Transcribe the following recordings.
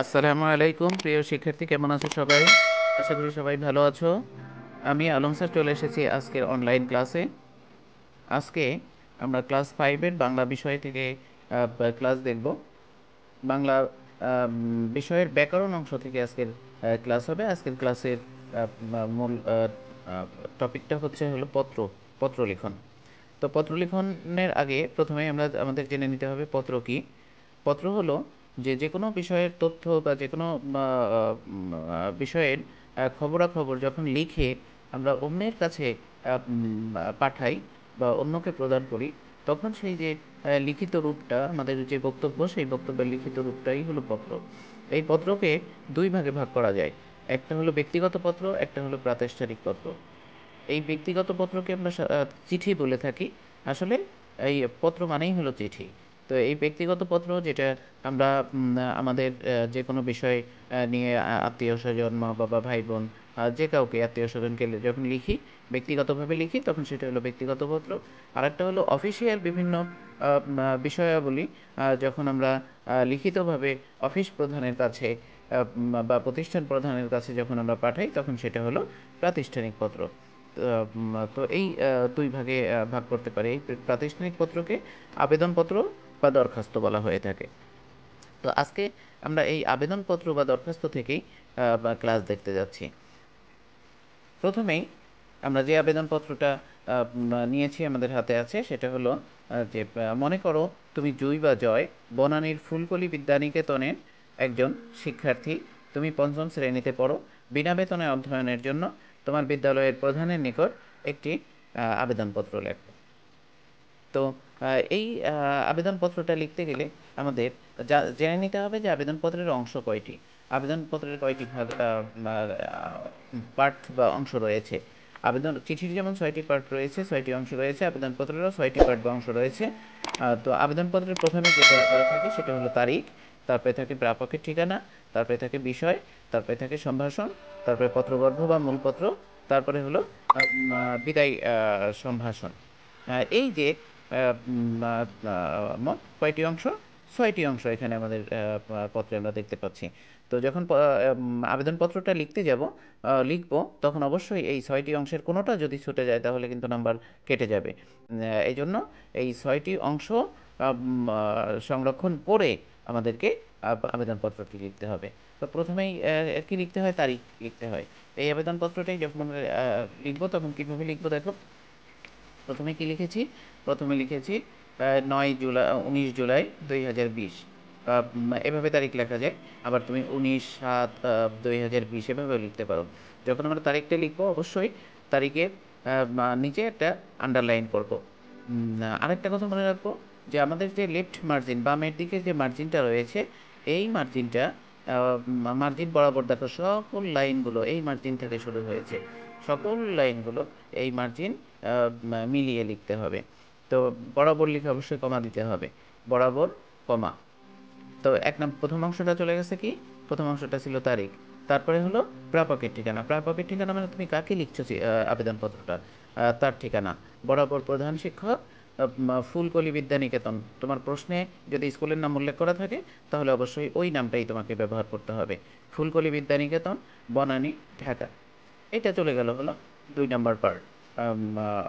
আসসালামু আলাইকুম প্রিয় শিক্ষার্থী, কেমন আছো সবাই? আশা করি সবাই ভালো আছো। আমি আলম স্যার চলে এসেছি আজকের অনলাইন ক্লাসে। আজকে আমরা ক্লাস 5-এর বাংলা বিষয় থেকে ক্লাস দেখব। বাংলা বিষয়ের ব্যাকরণ অংশ থেকে আজকের ক্লাস হবে। আজকের ক্লাসের মূল টপিকটা হলো পত্র লিখন। তো পত্র লিখনের আগে প্রথমে আমরা আমাদের জেনে নিতে হবে পত্র কি। পত্র হলো যে কোনো বিষয়ের তথ্য বা যে কোনো বিষয়ের খবরাখবর যখন লিখে আমরা অন্যের কাছে পাঠাই বা অন্যকে প্রদান করি, তখন সেই যে লিখিত রূপটা, আমাদের যে বক্তব্য, সেই বক্তব্যের লিখিত রূপটাই হলো পত্র। এই পত্রকে দুই ভাগে ভাগ করা যায়। একটা হলো ব্যক্তিগত পত্র, একটা হলো প্রাতিষ্ঠানিক পত্র। এই ব্যক্তিগত পত্রকে আমরা চিঠি বলে থাকি। আসলে এই পত্র মানেই হলো চিঠি। তো এই ব্যক্তিগত পত্র যেটা আমরা আমাদের যে কোনো বিষয় নিয়ে আত্মীয়-স্বজন, মা-বাবা, ভাই-বোন, যে কাউকে আত্মীয়-স্বজনকে যখন লিখি, ব্যক্তিগতভাবে লিখি, তখন সেটা হলো ব্যক্তিগত পত্র। আরেকটা হলো অফিসিয়াল বিভিন্ন বিষয়াবলী যখন আমরা লিখিতভাবে অফিস প্রধানের কাছে বা প্রতিষ্ঠান প্রধানের কাছে যখন আমরা পাঠাই, তখন সেটা হলো প্রাতিষ্ঠানিক পত্র। তো এই দুই ভাগে ভাগ করতে পারি। এই প্রাতিষ্ঠানিক পত্রকে আবেদনপত্র বা দরখাস্ত বলা হয়ে থাকে। তো আজকে আমরা এই আবেদনপত্র বা দরখাস্ত থেকেই ক্লাস দেখতে যাচ্ছি। প্রথমেই আমরা যে আবেদনপত্রটা নিয়েছি, আমাদের হাতে আছে, সেটা হলো যে মনে করো তুমি জুই বা জয় বনানীর ফুলকলি বিদ্যানিকেতনের একজন শিক্ষার্থী। তুমি পঞ্চম শ্রেণীতে পড়ো। বিনা বেতনে অধ্যয়নের জন্য তোমার বিদ্যালয়ের প্রধানের নিকট একটি আবেদনপত্র লেখো। তো এই আবেদনপত্রটা লিখতে গেলে আমাদের জেনে নিতে হবে যে আবেদনপত্রের অংশ কয়টি। আবেদনপত্রের কয়টি ভাগ পার্ট বা অংশ রয়েছে। চিঠির যেমন 6টি পার্ট রয়েছে, 6টি অংশ রয়েছে, আবেদনপত্রেরও 6টি পার্ট বা অংশ রয়েছে। তো আবেদনপত্রের প্রথমে যেটা থাকে সেটা হলো তারিখ, তারপরে থাকে প্রাপকের ঠিকানা, তারপরে থাকে বিষয়, তারপরে থাকে সম্ভাষণ, তারপরে পত্রগর্ভ বা মূলপত্র, তারপরে হলো বিদায় সম্ভাষণ। এই যে মোট কয়টি অংশ? 6টি অংশ এখানে আমাদের পত্রে আমরা দেখতে পাচ্ছি। তো যখন আবেদনপত্রটা লিখতে যাব, লিখবো, তখন অবশ্যই এই 6টি অংশের কোনোটা যদি ছুটে যায় তাহলে কিন্তু নাম্বার কেটে যাবে। এই জন্য এই 6টি অংশ সংরক্ষণ করে আমাদেরকে আবেদনপত্রটি লিখতে হবে। তো প্রথমেই কি লিখতে হয়? তারিখ লিখতে হয়। এই আবেদনপত্রটাই যখন আমরা লিখবো, তখন কীভাবে লিখবো দেখো। প্রথমে কি লিখেছি? প্রথমে লিখেছি 9 জুলাই, 19 জুলাই 2020। এভাবে তারিখ লেখা যায়। আবার তুমি 19/7/2020 এভাবেও লিখতে পারো। যখন আমরা তারিখটা লিখবো, অবশ্যই তারিখের নিচে একটা আন্ডারলাইন করব। আরেকটা কথা মনে রাখবো যে আমাদের যে লেফট মার্জিন, বামের দিকে যে মার্জিনটা রয়েছে, এই মার্জিনটা মার্জিন বরাবর দেখো সকল লাইনগুলো এই মার্জিন থেকে শুরু হয়েছে। সকল লাইনগুলো এই মার্জিন মিলিয়ে লিখতে হবে। তো বরাবর লিখে অবশ্যই কমা দিতে হবে। বরাবর, কমা। তো প্রথম অংশটা চলে গেছে কি? প্রথম অংশটা ছিল তারিখ। তারপরে হলো প্রাপকের ঠিকানা। প্রাপকের ঠিকানা মানে তুমি কাকে লিখছো আবেদনপত্রটা, তার ঠিকানা। বরাবর প্রধান শিক্ষক, ফুলকলি বিদ্যানিকেতন। তোমার প্রশ্নে যদি স্কুলের নাম উল্লেখ করা থাকে, তাহলে অবশ্যই ওই নামটাই তোমাকে ব্যবহার করতে হবে। ফুলকলি বিদ্যানিকেতন, বনানী, ঢাকা। এটা চলে গেল হলো 2 নাম্বার পার্ট,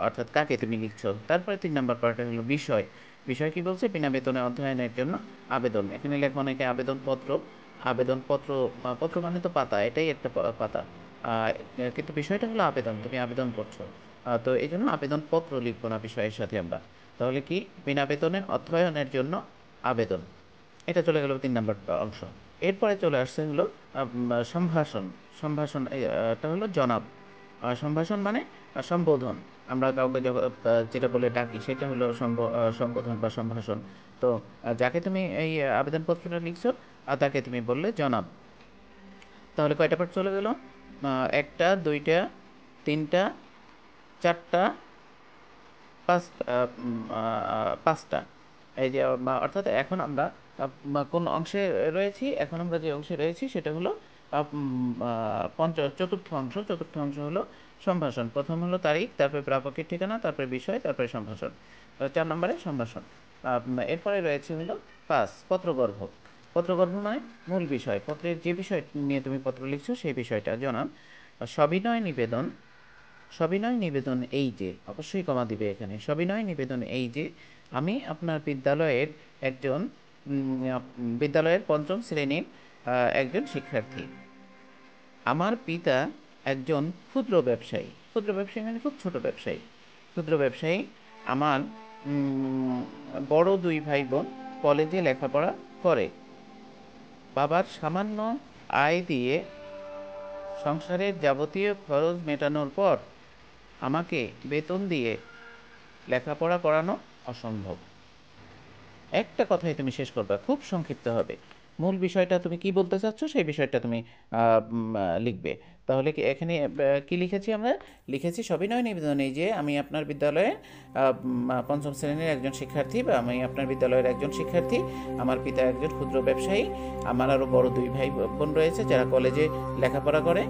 অর্থাৎ কাকে তুমি লিখছো। তারপরে 3 নাম্বার পার্টে হলো বিষয়। বিষয় কি বলছে? বিনা বেতনে অধ্যয়নের জন্য আবেদন। এখানে লেখো অনেকে আবেদনপত্র। আবেদনপত্র, পত্র মানে তো পাতা, এটাই একটা পাতা। কিন্তু বিষয়টা হলো আবেদন, তুমি আবেদন করছো। তো এই জন্য আবেদনপত্র লিখবো না বিষয়ের সাথে আমরা। তাহলে কি? বিনা বেতনে অধ্যয়নের জন্য আবেদন। এটা চলে গেল 3 নাম্বার অংশ। এরপরে চলে আসছে হলো সম্ভাষণ। সম্ভাষণ এটা হলো জনাব। সম্ভাষণ মানে সম্বোধন। আমরা কাউকে যেটা বলে ডাকি, সেটা হলো সম্বোধন বা সম্ভাষণ। তো যাকে তুমি এই আবেদনপত্রটা লিখছো, তাকে তুমি বললে জনাব। তাহলে কয়টা পার্ট চলে গেল? একটা, দুইটা, তিনটা, চারটা, পাঁচটা। এই যে অর্থাৎ এখন আমরা কোন অংশে রয়েছি? এখন আমরা যে অংশে রয়েছি সেটা হলো চতুর্থ অংশ। চতুর্থ অংশ হলো সম্ভাষণ। প্রথম হলো তারিখ, তারপরে প্রাপকের ঠিকানা, তারপরে বিষয়, তারপরে সম্ভাষণ। 4 নম্বরে সম্ভাষণ। এরপরে রয়েছে হলো 5 পত্রগর্ভ। পত্রগর্ভ নয়, মূল বিষয়, পত্রের যে বিষয় নিয়ে তুমি পত্র লিখছো সেই বিষয়টা। জনাব, সবিনয় নিবেদন, সবিনয় নিবেদন এই যে, অবশ্যই কমা দিবে এখানে, সবিনয় নিবেদন এই যে আমি আপনার বিদ্যালয়ের একজন বিদ্যালয়ের পঞ্চম শ্রেণীর একজন শিক্ষার্থী। আমার পিতা একজন ক্ষুদ্র ব্যবসায়ী। ক্ষুদ্র ব্যবসায়ী মানে খুব ছোট ব্যবসায়ী। ক্ষুদ্র ব্যবসায়ী। আমার বড় দুই ভাই বোন কলেজে লেখাপড়া করে। বাবার সামান্য আয় দিয়ে সংসারের যাবতীয় খরচ মেটানোর পর আমাকে বেতন দিয়ে লেখাপড়া করানো অসম্ভব। একটা কথাই তুমি শেষ করবা, খুব সংক্ষিপ্ত হবে। মূল বিষয়টা তুমি কি বলতে চাচ্ছ সেই বিষয়টা তুমি লিখবে। তাহলে কি এখানে কি লিখেছি আমরা? লিখেছি সবিনয় নিবেদন এই যে আমি আপনার বিদ্যালয়ে পঞ্চম শ্রেণীর একজন শিক্ষার্থী, বা আমি আপনার বিদ্যালয়ের একজন শিক্ষার্থী। আমার পিতা একজন ক্ষুদ্র ব্যবসায়ী। আমার আরও বড় দুই ভাই বোন রয়েছে যারা কলেজে লেখাপড়া করে।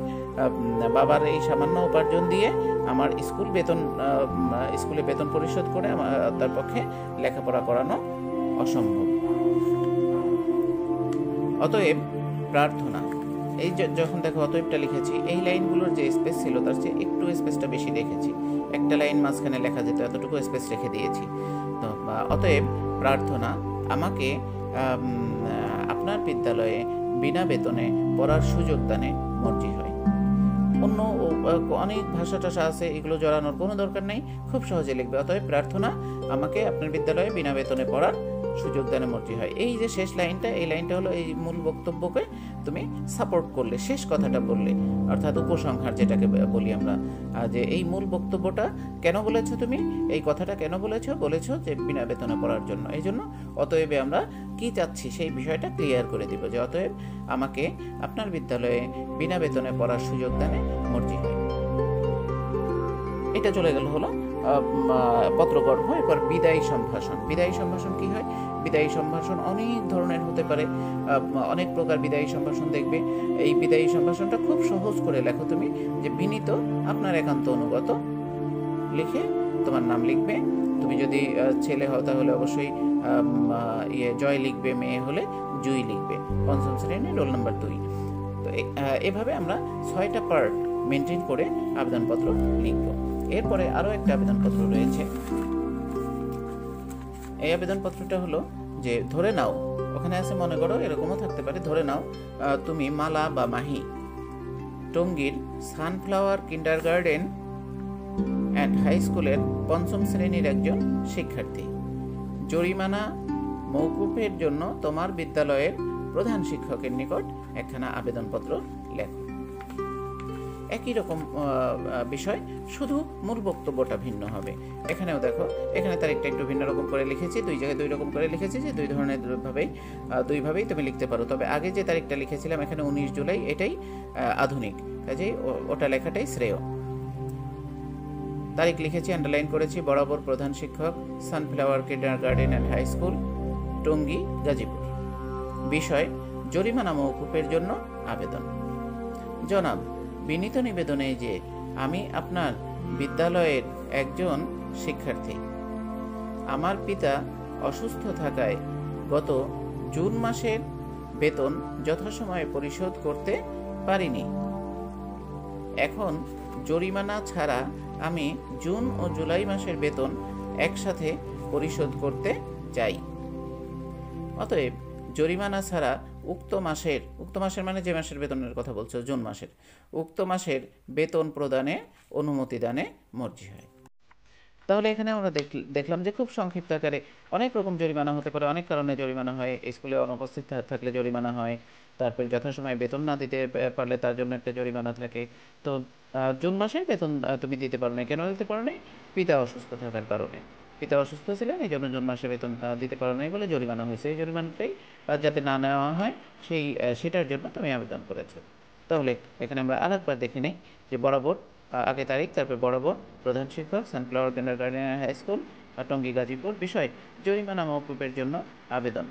বাবার এই সামান্য উপার্জন দিয়ে আমার স্কুলে বেতন পরিশোধ করে তার পক্ষে লেখাপড়া করানো অসম্ভব। অতএব প্রার্থনা, এই যখন দেখো অতএবটা লিখেছি, এই লাইনগুলোর যে স্পেস ছিল তার চেয়ে একটু স্পেসটা বেশি রেখেছি। একটা লাইন মাঝখানে লেখা যেত, এতটুকু স্পেস রেখে দিয়েছি। তো অতএব প্রার্থনা, আমাকে আপনার বিদ্যালয়ে বিনা বেতনে পড়ার সুযোগ দানে মর্জি হয়। অন্য অনেক ভাষা টাষা আছে, এগুলো জড়ানোর কোনো দরকার নেই, খুব সহজে লিখবে। অতএব প্রার্থনা, আমাকে আপনার বিদ্যালয়ে বিনা বেতনে পড়ার সুযোগ দানে মর্জি হয়। এই যে শেষ লাইনটা, এই লাইনটা হলো এই মূল বক্তব্যকে তুমি সাপোর্ট করলে, শেষ কথাটা বললে, অর্থাৎ উপসংহার যেটাকে বলি আমরা। যে এই মূল বক্তব্যটা কেন বলেছো তুমি, এই কথাটা কেন বলেছো যে বিনা বেতনে পড়ার জন্য। এই জন্য অতএবে আমরা কি চাচ্ছি সেই বিষয়টা ক্লিয়ার করে দিব, যে অতএব আমাকে আপনার বিদ্যালয়ে বিনা বেতনে পড়ার সুযোগ দানে মর্জি হয়। এটা চলে গেল হলো পত্রগর্ভ। এরপর বিদায়ী সম্ভাষণ। বিদায়ী সম্ভাষণ কি হয়? বিদায়ী সম্ভাষণ অনেক ধরনের হতে পারে, অনেক প্রকার বিদায়ী সম্ভাষণ দেখবে। এই বিদায়ী সম্ভাষণটা খুব সহজ করে লেখো তুমি, যে বিনীত আপনার একান্ত অনুগত, লিখে তোমার নাম লিখবে। তুমি যদি ছেলে হও তাহলে অবশ্যই জয় লিখবে, মেয়ে হলে জুই লিখবে। পঞ্চম শ্রেণী, রোল নাম্বার 2। তো এভাবে আমরা 6টা পার্ট মেনটেন করে আবেদনপত্র লিখব। এরপরে আরও একটা আবেদনপত্র রয়েছে। এই আবেদনপত্রটা হলো যে, ধরে নাও, ওখানে আছে মনে করো, এরকমও থাকতে পারে, ধরে নাও তুমি মালা বা মাহি টঙ্গীর সানফ্লাওয়ার কিন্ডারগার্টেন অ্যান্ড হাই স্কুলের পঞ্চম শ্রেণীর একজন শিক্ষার্থী। জরিমানা মওকুফের জন্য তোমার বিদ্যালয়ের প্রধান শিক্ষকের নিকট একখানা আবেদনপত্র লেখো। একই রকম বিষয়, শুধু মূল বক্তব্যটা ভিন্ন হবে। এখানেও দেখো, এখানে তারিখটা একটু ভিন্ন রকম করে লিখেছি, দুই জায়গায় দুই রকম করে লিখেছি, যে দুইভাবেই তুমি লিখতে পারো। তবে আগে যে তারিখটা লিখেছিলাম এখানে 19 জুলাই, এটাই আধুনিক, কাজেই ওটা লেখাটাই শ্রেয়। তারিখ লিখেছি, আন্ডারলাইন করেছি, বরাবর প্রধান শিক্ষক, sunflower kindergarten and high school, Tongi, Gazipur. বিষয়, জরিমানা মওকুফের জন্য আবেদন। জনাব, বিনীত নিবেদনে যে আমি আপনার বিদ্যালয়ের একজন শিক্ষার্থী। আমার পিতা অসুস্থ থাকায় গত জুন মাসের বেতন যথাসময়ে পরিশোধ করতে পারিনি। এখন জরিমানা ছাড়া আমি জুন ও জুলাই মাসের বেতন একসাথে পরিশোধ করতে চাই। অতএব জরিমানা ছাড়া উক্ত মাসের মানে যে মাসের বেতনের কথা বলছো, জুন মাসের, উক্ত মাসের বেতন প্রদানে অনুমতি দানে মর্জি হয়। তাহলে এখানে আমরা দেখলাম যে খুব সংক্ষিপ্ত আকারে অনেক রকম জরিমানা হতে পারে, অনেক কারণে জরিমানা হয়। স্কুলে অনুপস্থিত থাকলে জরিমানা হয়, তারপরে যথাসময়ে বেতন না দিতে পারলে তার জন্য একটা জরিমানা থাকে। তো জুন মাসে বেতন তুমি দিতে পারো না, কেন দিতে পারো না? পিতা অসুস্থ থাকার কারণে। পিতা অসুস্থ ছিলেন, এই জন্য জুন মাসে বেতন দিতে পারো নাই বলে জরিমানা হয়েছে। এই জরিমানাটাই যাতে না নেওয়া হয় সেটার জন্য তুমি আবেদন করেছো। তাহলে এখানে আমরা আরেকবার দেখে নিই, যে বরাবর আগে তারিখ, তারপর বরাবর প্রধান শিক্ষক, sunflower kindergarten high school, Tongi, Gazipur. বিষয়, জরিমানা মওকুফের জন্য আবেদন।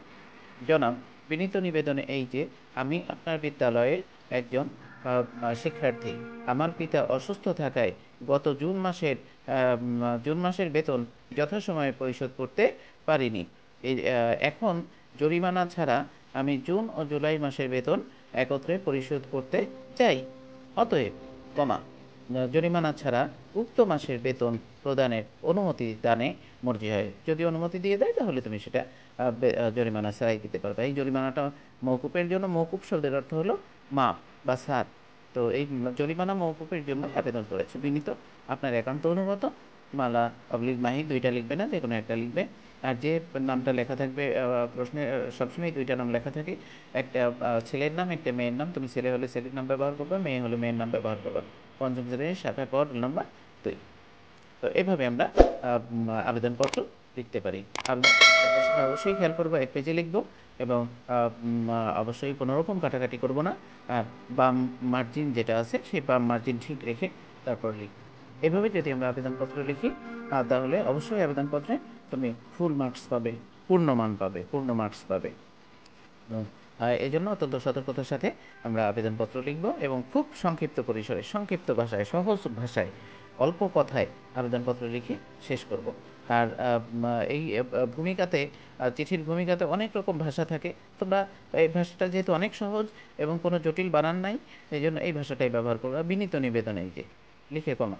জনাব, বিনীত নিবেদনে এই যে আমি আপনার বিদ্যালয়ের একজন শিক্ষার্থী। আমার পিতা অসুস্থ থাকায় গত জুন মাসের বেতন যথাসময়ে পরিশোধ করতে পারিনি। এখন জরিমানা ছাড়া আমি জুন ও জুলাই মাসের বেতন একত্রে পরিশোধ করতে চাই। অতএব, কমা, জরিমানা ছাড়া উক্ত মাসের বেতন প্রদানের অনুমতি দানে মর্জি হয়। যদি অনুমতি দিয়ে দেয় তাহলে তুমি সেটা জরিমানা ছাড়াই দিতে পারবে। এই জরিমানাটা মওকুফের জন্য, মওকুফ শব্দের অর্থ হলো মাপ বা ছাড়। তো এই জরিমানা মওকুফের জন্য আবেদন করেছে। বিনীত আপনার একান্ত অনুগত, মালা অবলিক মাহি, ২ টা লিখবে না, যেকোনো একটা লিখবে। আর যে নামটা লেখা থাকবে প্রশ্নে, সবসময় ২ টা নাম লেখা থাকে। একটা ছেলের নাম, একটা মেয়ের নাম। তুমি ছেলে হলে ছেলের নাম ব্যবহার করবা, মেয়ে হলে মেয়ের নাম ব্যবহার করবা। পঞ্চম শ্রেণীর শাখা ক, রোল নাম্বার ২। তো এভাবে আমরা আবেদনপত্র লিখতে পারি। আবেদনপত্রের সময় অবশ্যই খেয়াল করবো, ১ পেজে লিখবো এবং অবশ্যই কোনো রকম কাটাকাটি করব না। আর বাম মার্জিন যেটা আছে সেই বাম মার্জিন ঠিক রেখে তারপর লিখব। এভাবে যদি আমরা আবেদনপত্র লিখি তাহলে অবশ্যই আবেদনপত্রে তুমি ফুল মার্কস পাবে, পূর্ণমান পাবে, পূর্ণ মার্কস পাবে। এজন্য অত্যন্ত সতর্কতার সাথে আমরা আবেদনপত্র লিখব এবং খুব সংক্ষিপ্ত পরিসরে, সংক্ষিপ্ত ভাষায়, সহজ ভাষায়, অল্প কথায় আবেদনপত্র লিখে শেষ করব। আর এই ভূমিকাতে, চিঠির ভূমিকাতে অনেক রকম ভাষা থাকে। তোমরা এই ভাষাটা যেহেতু অনেক সহজ এবং কোনো জটিল বানান নাই, এই জন্য এই ভাষাটাই ব্যবহার করবা। বিনীত নিবেদন, এই যে লিখে কমা,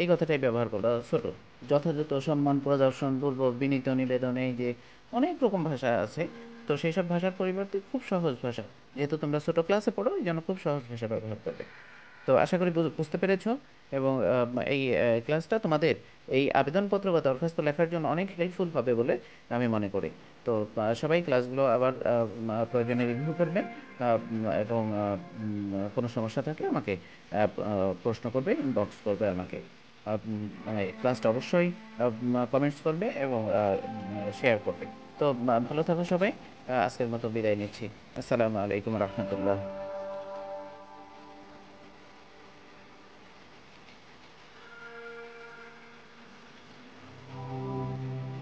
এই কথাটাই ব্যবহার করবা। ছোট, যথাযথ সম্মান প্রদর্শন, পূর্বক, বিনীত নিবেদন, এই যে অনেক রকম ভাষা আছে। তো সেই সব ভাষার পরিবর্তে খুব সহজ ভাষা, যেহেতু তোমরা ছোট ক্লাসে পড়ো এই জন্য খুব সহজ ভাষা ব্যবহার করবে। তো আশা করি বুঝতে পেরেছ এবং এই ক্লাসটা তোমাদের এই আবেদনপত্র বা দরখাস্ত লেখার জন্য অনেক হেল্পফুল হবে বলে আমি মনে করি। তো সবাই ক্লাসগুলো আবার প্রয়োজনে রিভিউ করবে এবং কোনো সমস্যা থাকলে আমাকে প্রশ্ন করবে, ইনবক্স করবে আমাকে। ক্লাসটা অবশ্যই কমেন্টস করবে এবং শেয়ার করবে। তো ভালো থাকো সবাই। আজকের মতো বিদায় নিচ্ছি। আসসালামু আলাইকুম রহমতুল্লাহ।